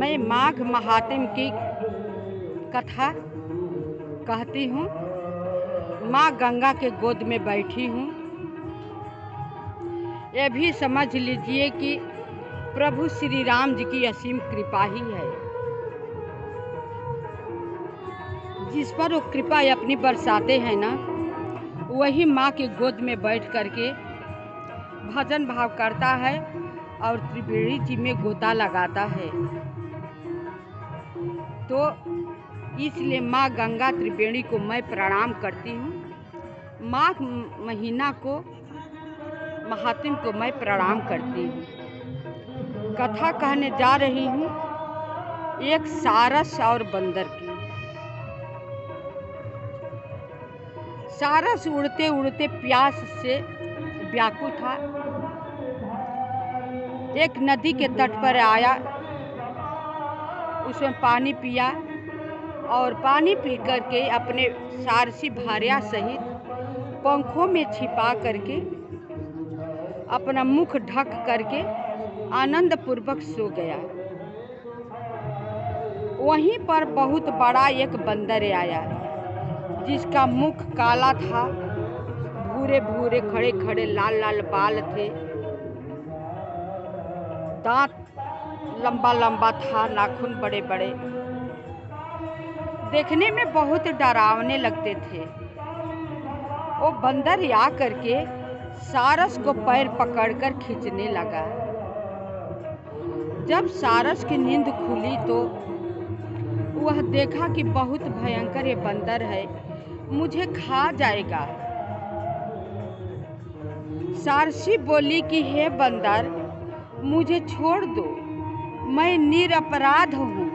मैं माघ महात्म्य की कथा कहती हूँ। माँ गंगा के गोद में बैठी हूँ। ये भी समझ लीजिए कि प्रभु श्री राम जी की असीम कृपा ही है, जिस पर वो कृपा अपनी बरसाते हैं ना, वही माँ के गोद में बैठ करके भजन भाव करता है और त्रिवेणी जी में गोता लगाता है। तो इसलिए माँ गंगा त्रिवेणी को मैं प्रणाम करती हूँ। माघ महीना को महात्म्य को मैं प्रणाम करती हूँ। कथा कहने जा रही हूँ एक सारस और बंदर की। सारस उड़ते उड़ते प्यास से व्याकुल था। एक नदी के तट पर आया, उसमें पानी पिया और पानी पी करके अपने सारसी भार्या सहित पंखों में छिपा करके अपना मुख ढक करके आनंद पूर्वक सो गया। वहीं पर बहुत बड़ा एक बंदर आया, जिसका मुख काला था, भूरे भूरे खड़े खड़े लाल लाल बाल थे, दांत लंबा लंबा था, नाखून बड़े बड़े, देखने में बहुत डरावने लगते थे। वो बंदर आ करके सारस को पैर पकड़कर खींचने लगा। जब सारस की नींद खुली तो वह देखा कि बहुत भयंकर ये बंदर है, मुझे खा जाएगा। सारसी बोली कि हे बंदर, मुझे छोड़ दो, मैं निरपराध हूँ,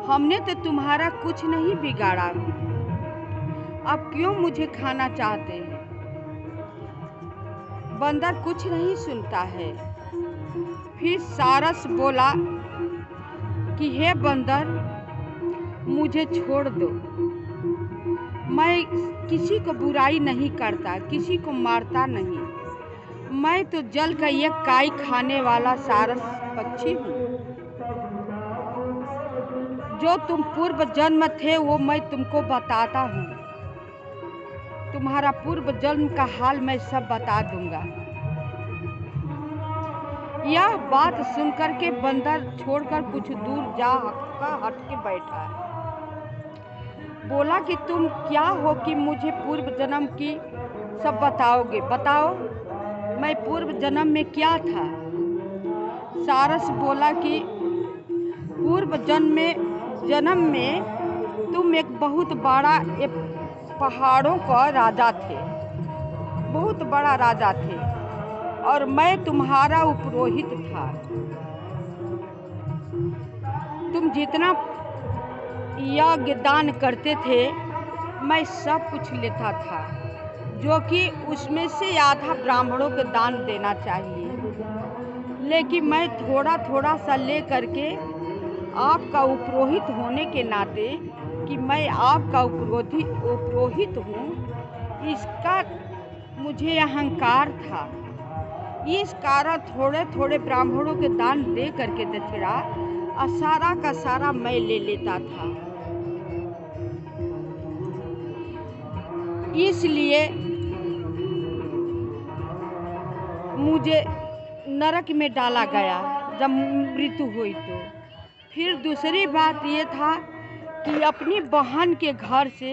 हमने तो तुम्हारा कुछ नहीं बिगाड़ा, अब क्यों मुझे खाना चाहते हैं। बंदर कुछ नहीं सुनता है। फिर सारस बोला कि हे बंदर, मुझे छोड़ दो, मैं किसी को बुराई नहीं करता, किसी को मारता नहीं, मैं तो जल का एक काई खाने वाला सारस पक्षी हूँ। जो तुम पूर्व जन्म थे वो मैं तुमको बताता हूँ, तुम्हारा पूर्व जन्म का हाल मैं सब बता दूंगा। यह बात सुनकर के बंदर छोड़कर कुछ दूर जा हट के बैठा। बोला कि तुम क्या हो कि मुझे पूर्व जन्म की सब बताओगे, बताओ मैं पूर्व जन्म में क्या था। सारस बोला कि पूर्व जन्म में तुम एक बहुत बड़ा एक पहाड़ों का राजा थे, बहुत बड़ा राजा थे, और मैं तुम्हारा उपरोहित था। तुम जितना यज्ञ दान करते थे मैं सब कुछ लेता था, जो कि उसमें से आधा ब्राह्मणों को दान देना चाहिए, लेकिन मैं थोड़ा थोड़ा सा ले करके आपका उपरोहित होने के नाते कि मैं आपका उपरोहित हूँ, इसका मुझे अहंकार था। इस कारण थोड़े थोड़े ब्राह्मणों के दान दे करके दक्षिणा सारा का सारा मैं ले लेता था। इसलिए मुझे नरक में डाला गया जब मृत्यु हुई। तो फिर दूसरी बात ये था कि अपनी बहन के घर से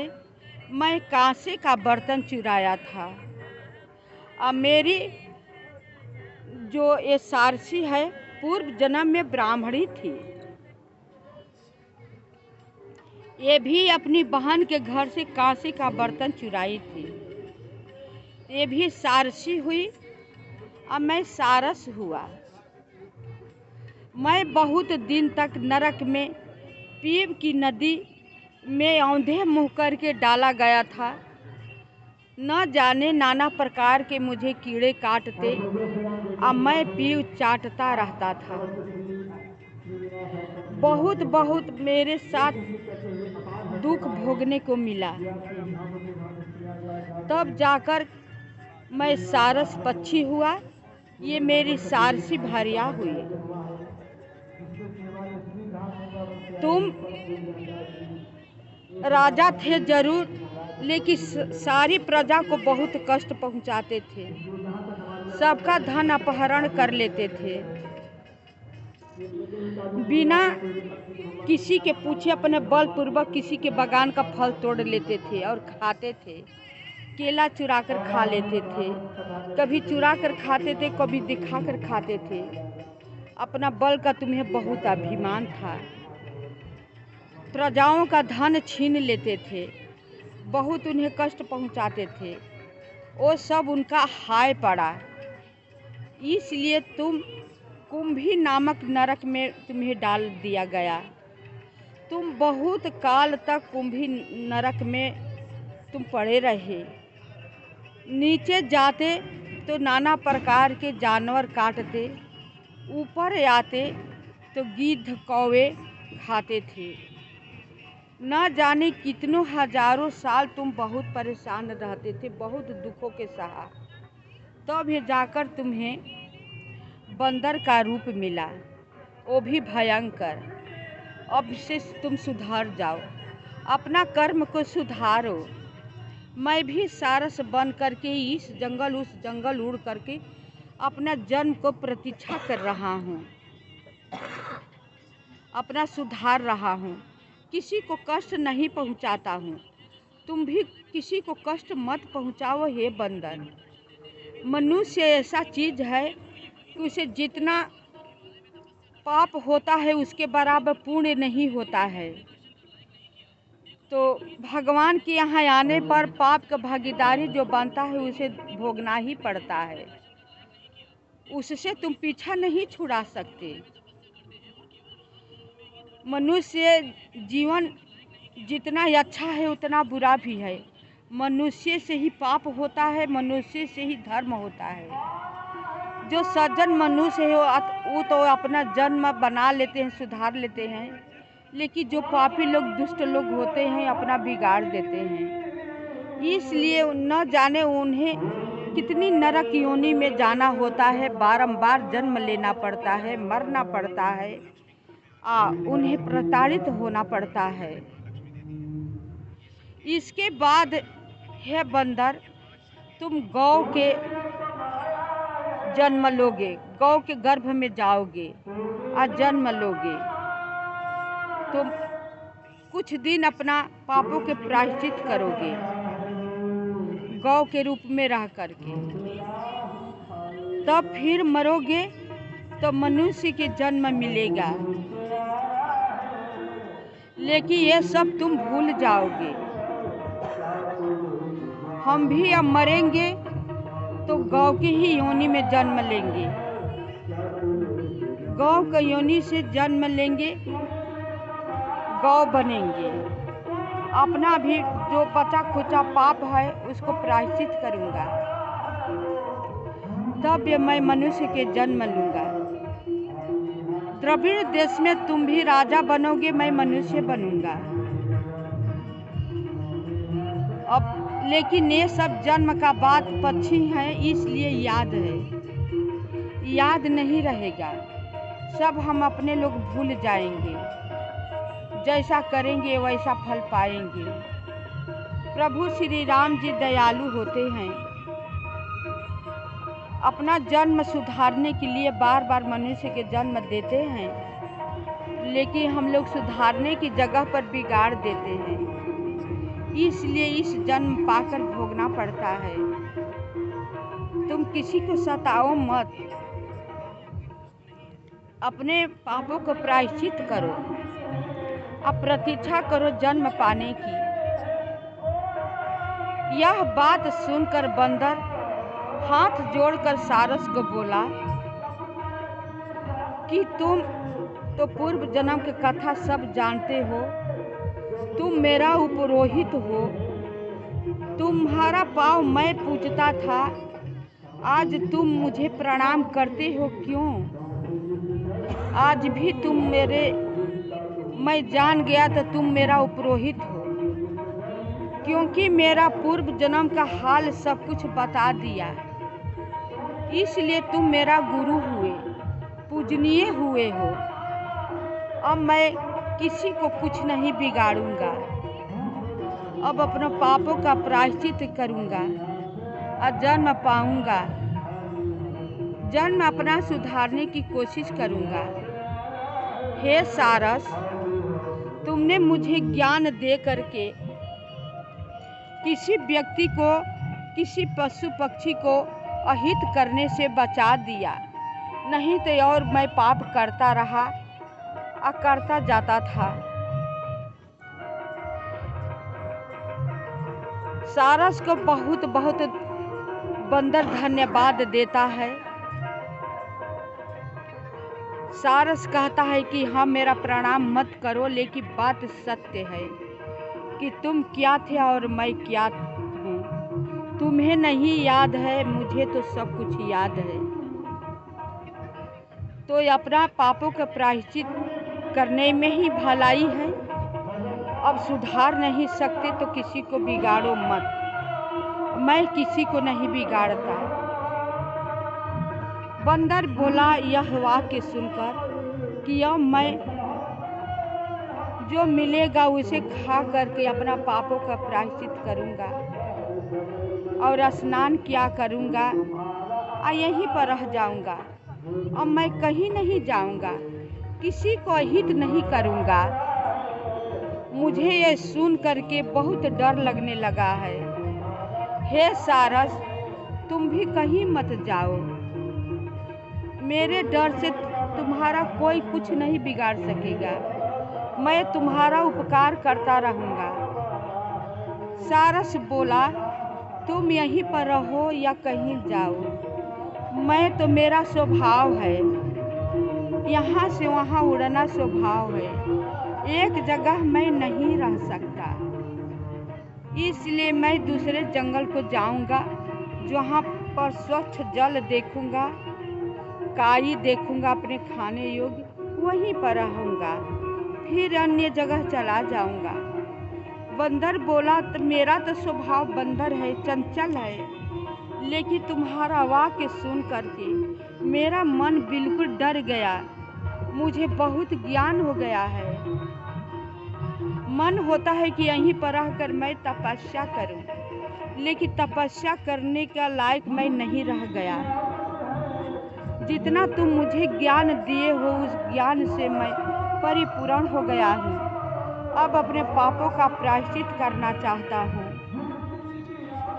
मैं कांसे का बर्तन चुराया था। अब मेरी जो ये सारसी है पूर्व जन्म में ब्राह्मणी थी, ये भी अपनी बहन के घर से कांसे का बर्तन चुराई थी। ये भी सारसी हुई, अब मैं सारस हुआ। मैं बहुत दिन तक नरक में पीव की नदी में औंधे मुँह करके डाला गया था। न जाने नाना प्रकार के मुझे कीड़े काटते, अब मैं पीव चाटता रहता था। बहुत बहुत मेरे साथ दुख भोगने को मिला। तब जाकर मैं सारस पक्षी हुआ, ये मेरी सारसी भार्या हुई। तुम राजा थे जरूर, लेकिन सारी प्रजा को बहुत कष्ट पहुंचाते थे, सबका धन अपहरण कर लेते थे, बिना किसी के पूछे अपने बलपूर्वक किसी के बागान का फल तोड़ लेते थे और खाते थे। केला चुरा कर खा लेते थे, कभी चुरा कर खाते थे, कभी दिखा कर खाते थे। अपना बल का तुम्हें बहुत अभिमान था। प्रजाओं का धन छीन लेते थे, बहुत उन्हें कष्ट पहुंचाते थे, वो सब उनका हाय पड़ा। इसलिए कुंभी नामक नरक में तुम्हें डाल दिया गया। तुम बहुत काल तक कुंभी नरक में तुम पड़े रहे। नीचे जाते तो नाना प्रकार के जानवर काटते, ऊपर आते तो गिद्ध कौवे खाते थे। न जाने कितनों हजारों साल तुम बहुत परेशान रहते थे, बहुत दुखों के सहा। तब ये जाकर तुम्हें बंदर का रूप मिला, वो भी भयंकर। अब से तुम सुधर जाओ, अपना कर्म को सुधारो। मैं भी सारस बन करके इस जंगल उस जंगल उड़ करके अपना जन्म को प्रतीक्षा कर रहा हूँ, अपना सुधार रहा हूँ, किसी को कष्ट नहीं पहुँचाता हूँ। तुम भी किसी को कष्ट मत पहुँचाओ हे बंदर। मनुष्य ऐसा चीज है कि उसे जितना पाप होता है उसके बराबर पुण्य नहीं होता है। तो भगवान के यहाँ आने पर पाप का भागीदारी जो बनता है उसे भोगना ही पड़ता है, उससे तुम पीछा नहीं छुड़ा सकते। मनुष्य जीवन जितना अच्छा है उतना बुरा भी है। मनुष्य से ही पाप होता है, मनुष्य से ही धर्म होता है। जो सज्जन मनुष्य है वो तो अपना जन्म बना लेते हैं, सुधार लेते हैं, लेकिन जो पापी लोग दुष्ट लोग होते हैं अपना बिगाड़ देते हैं। इसलिए न जाने उन्हें कितनी नरक योनि में जाना होता है, बारंबार जन्म लेना पड़ता है, मरना पड़ता है, उन्हें प्रताड़ित होना पड़ता है। इसके बाद हे बंदर, तुम गौ के जन्म लोगे, गौ के गर्भ में जाओगे और जन्म लोगे। तुम कुछ दिन अपना पापों के प्रायश्चित करोगे गौ के रूप में रह करके, तब फिर मरोगे तो मनुष्य के जन्म मिलेगा। लेकिन ये सब तुम भूल जाओगे। हम भी अब मरेंगे तो गौ की ही योनि में जन्म लेंगे, गौ की योनि से जन्म लेंगे, गौ बनेंगे। अपना भी जो बचा खुचा पाप है उसको प्रायश्चित करूँगा, तब मैं मनुष्य के जन्म लूँगा। द्रविड़ देश में तुम भी राजा बनोगे, मैं मनुष्य बनूंगा। अब लेकिन ये सब जन्म का बात पक्षी है, इसलिए याद है, याद नहीं रहेगा। सब हम अपने लोग भूल जाएंगे, जैसा करेंगे वैसा फल पाएंगे। प्रभु श्री राम जी दयालु होते हैं, अपना जन्म सुधारने के लिए बार बार मनुष्य के जन्म देते हैं, लेकिन हम लोग सुधारने की जगह पर बिगाड़ देते हैं। इसलिए इस जन्म पाकर भोगना पड़ता है। तुम किसी को सताओ मत, अपने पापों को प्रायश्चित करो, अब प्रतीक्षा करो जन्म पाने की। यह बात सुनकर बंदर हाथ जोड़कर सारस को बोला कि तुम तो पूर्व जन्म की कथा सब जानते हो, तुम मेरा उपरोहित हो, तुम्हारा पाँव मैं पूजता था, आज तुम मुझे प्रणाम करते हो क्यों? आज भी मैं जान गया तो तुम मेरा उपरोहित हो, क्योंकि मेरा पूर्व जन्म का हाल सब कुछ बता दिया, इसलिए तुम मेरा गुरु हुए, पूजनीय हुए हो। अब मैं किसी को कुछ नहीं बिगाड़ूंगा। अब अपने पापों का प्रायश्चित करूंगा और जन्म पाऊंगा। जन्म अपना सुधारने की कोशिश करूंगा। हे सारस, तुमने मुझे ज्ञान दे करके किसी व्यक्ति को, किसी पशु पक्षी को अहित करने से बचा दिया, नहीं तो और मैं पाप करता रहा और करता जाता था। सारस को बहुत बहुत बंदर धन्यवाद देता है। सारस कहता है कि हाँ, मेरा प्रणाम मत करो, लेकिन बात सत्य है कि तुम क्या थे और मैं क्या हूँ। तुम्हें नहीं याद है, मुझे तो सब कुछ याद है। तो अपना पापों का प्रायश्चित करने में ही भलाई है। अब सुधार नहीं सकते तो किसी को बिगाड़ो मत। मैं किसी को नहीं बिगाड़ता। बंदर बोला यह वाक्य सुनकर कि अब मैं जो मिलेगा उसे खा करके अपना पापों का प्रायश्चित करूंगा और स्नान किया करूंगा और यहीं पर रह जाऊंगा। अब मैं कहीं नहीं जाऊंगा, किसी को हित नहीं करूंगा। मुझे ये सुन करके बहुत डर लगने लगा है। हे सारस, तुम भी कहीं मत जाओ। मेरे डर से तुम्हारा कोई कुछ नहीं बिगाड़ सकेगा। मैं तुम्हारा उपकार करता रहूंगा। सारस बोला, तुम यहीं पर रहो या कहीं जाओ, मैं तो मेरा स्वभाव है, यहाँ से वहाँ उड़ना स्वभाव है। एक जगह मैं नहीं रह सकता, इसलिए मैं दूसरे जंगल को जाऊंगा, जहाँ पर स्वच्छ जल देखूंगा, काई देखूंगा अपने खाने योग्य, वहीं पर रहूंगा, फिर अन्य जगह चला जाऊंगा। बंदर बोला, तो मेरा तो स्वभाव बंदर है, चंचल है, लेकिन तुम्हारा वाक्य सुन करके मेरा मन बिल्कुल डर गया। मुझे बहुत ज्ञान हो गया है। मन होता है कि यहीं पर रहकर मैं तपस्या करूं, लेकिन तपस्या करने का लायक मैं नहीं रह गया। जितना तुम मुझे ज्ञान दिए हो, उस ज्ञान से मैं परिपूर्ण हो गया हूँ। अब अपने पापों का प्रायश्चित करना चाहता हूँ।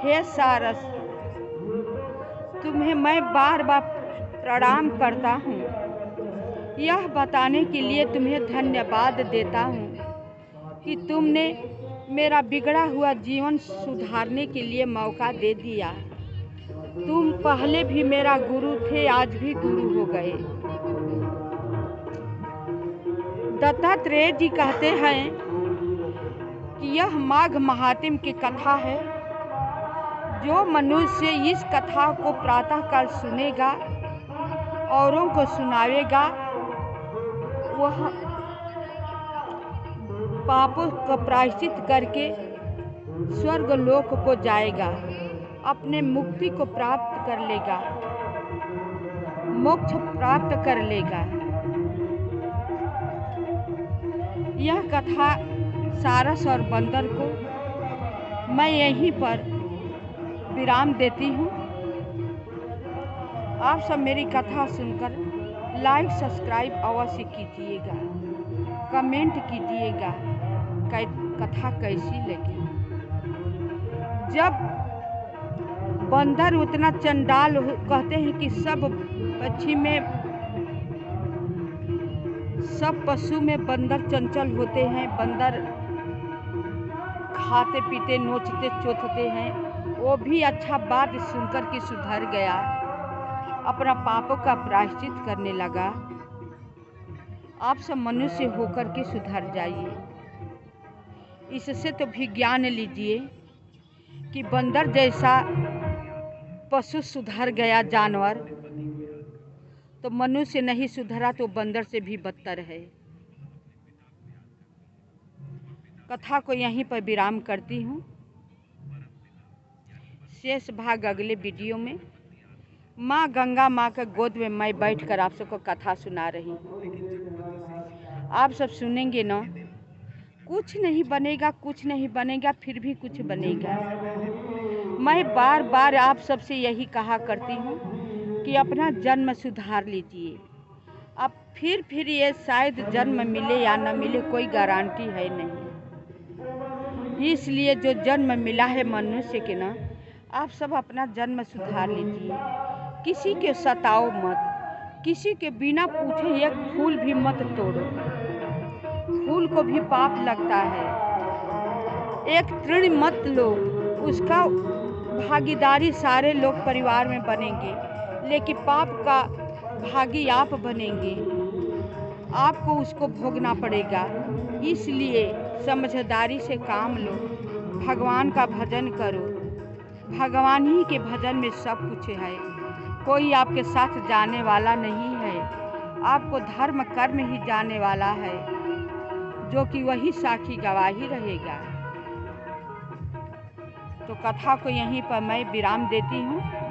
हे सारस, तुम्हें मैं बार बार प्रणाम करता हूँ। यह बताने के लिए तुम्हें धन्यवाद देता हूँ कि तुमने मेरा बिगड़ा हुआ जीवन सुधारने के लिए मौका दे दिया। तुम पहले भी मेरा गुरु थे, आज भी गुरु हो गए। दत्तात्रेय जी कहते हैं कि यह माघ महात्म्य की कथा है। जो मनुष्य इस कथा को प्रातःकाल सुनेगा, औरों को सुनावेगा, वह पापों का प्रायश्चित करके स्वर्ग लोक को जाएगा, अपने मुक्ति को प्राप्त कर लेगा, मोक्ष प्राप्त कर लेगा। यह कथा सारस और बंदर को मैं यहीं पर विराम देती हूँ। आप सब मेरी कथा सुनकर लाइक सब्सक्राइब अवश्य कीजिएगा, कमेंट कीजिएगा कथा कैसी लगी। जब बंदर उतना चंडाल, कहते हैं कि सब पशु में बंदर चंचल होते हैं। बंदर खाते पीते नोचते चोथते हैं। वो भी अच्छा बात सुनकर के सुधर गया, अपना पापों का प्रायश्चित करने लगा। आप सब मनुष्य होकर के सुधर जाइए। इससे तो भी ज्ञान लीजिए कि बंदर जैसा पशु सुधर गया, जानवर, तो मनुष्य नहीं सुधरा तो बंदर से भी बदतर है। कथा को यहीं पर विराम करती हूँ। शेष भाग अगले वीडियो में। माँ गंगा माँ के गोद में मैं बैठकर आप सबको कथा सुना रही हूँ। आप सब सुनेंगे ना, कुछ नहीं बनेगा, कुछ नहीं बनेगा, फिर भी कुछ बनेगा। मैं बार बार आप सबसे यही कहा करती हूँ कि अपना जन्म सुधार लीजिए। अब फिर ये शायद जन्म मिले या न मिले, कोई गारंटी है नहीं। इसलिए जो जन्म मिला है मनुष्य के ना, आप सब अपना जन्म सुधार लीजिए। किसी के सताओ मत, किसी के बिना पूछे एक फूल भी मत तोड़ो। फूल को भी पाप लगता है। एक तृण मत लो, उसका भागीदारी सारे लोग परिवार में बनेंगे, लेकिन पाप का भागी आप बनेंगे। आपको उसको भोगना पड़ेगा। इसलिए समझदारी से काम लो, भगवान का भजन करो। भगवान ही के भजन में सब कुछ है। कोई आपके साथ जाने वाला नहीं है। आपको धर्म कर्म ही जाने वाला है, जो कि वही साक्षी गवाही रहेगा। तो कथा को यहीं पर मैं विराम देती हूँ।